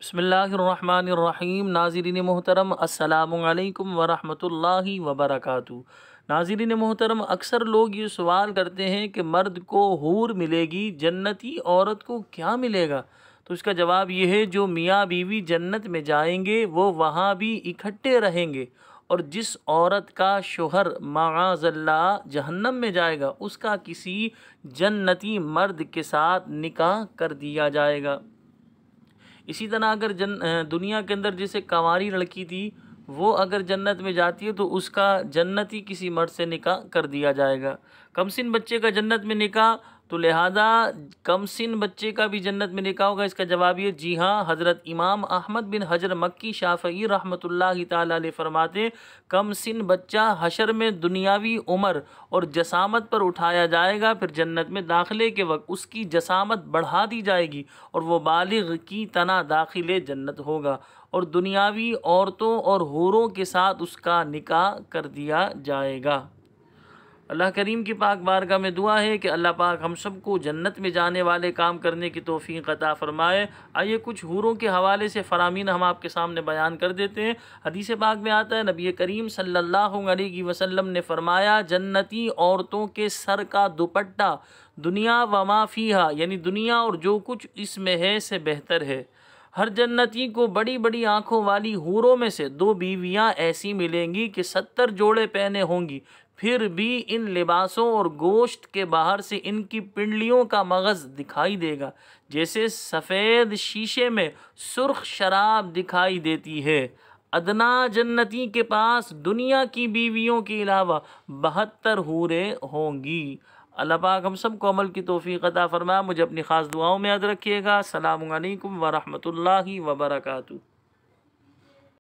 बिस्मिल्लाहिर्रहमानिर्रहीम। नाज़रीन मोहतरम, अस्सलामु अलैकुम वरहमतुल्लाहि वबरकातुहू। नाज़रीन मोहतरम, अक्सर लोग ये सवाल करते हैं कि मर्द को हूर मिलेगी, जन्नती औरत को क्या मिलेगा? तो इसका जवाब ये है, जो मियाँ बीवी जन्नत में जाएंगे वो वहाँ भी इकट्ठे रहेंगे, और जिस औरत का शोहर माअज़ल्लाह जहन्नम में जाएगा उसका किसी जन्नती मर्द के साथ निकाह कर दिया जाएगा। इसी तरह अगर दुनिया के अंदर जैसे कंवारी लड़की थी, वो अगर जन्नत में जाती है तो उसका जन्नती किसी मर्द से निकाह कर दिया जाएगा। कमसिन बच्चे का जन्नत में निकाह, तो लिहाजा कमसिन बच्चे का भी जन्नत में निकाह होगा। इसका जवाब ये, जी हाँ, हज़रत इमाम अहमद बिन हजर मक्की शाफ़ई रहमतुल्लाहि ताला अलैह फरमाते, कमसिन बच्चा हशर में दुनियावी उम्र और जसामत पर उठाया जाएगा, फिर जन्नत में दाखिले के वक्त उसकी जसामत बढ़ा दी जाएगी और वो बालिग की तना दाखिले जन्नत होगा, और दुनियावी औरतों और हूरों के साथ उसका निकाह कर दिया जाएगा। अल्लाह करीम की पाक बारगाह में दुआ है कि अल्लाह पाक हम सबको जन्नत में जाने वाले काम करने की तौफीक अता फरमाए। आइए कुछ हूरों के हवाले से फ़रामीन हम आपके सामने बयान कर देते हैं। हदीस पाक में आता है, नबी करीम सल्लल्लाहु अलैहि वसल्लम ने फरमाया, जन्नती औरतों के सर का दुपट्टा दुनिया व मा फ़ीहा, यानी दुनिया और जो कुछ इसमें है से बेहतर है। हर जन्नती को बड़ी बड़ी आँखों वाली हूरों में से 2 बीवियाँ ऐसी मिलेंगी कि 70 जोड़े पहने होंगी, फिर भी इन लिबासों और गोश्त के बाहर से इनकी पिंडलियों का मगज़ दिखाई देगा, जैसे सफ़ेद शीशे में सुर्ख शराब दिखाई देती है। अदना जन्नती के पास दुनिया की बीवियों के अलावा 72 हूरें होंगी। अल्लाह पाक हम सब को अमल की तौफीक अता फरमाए। मुझे अपनी ख़ास दुआओं में याद रखिएगा। अस्सलामु अलैकुम व रहमतुल्लाहि व बरकातुहू।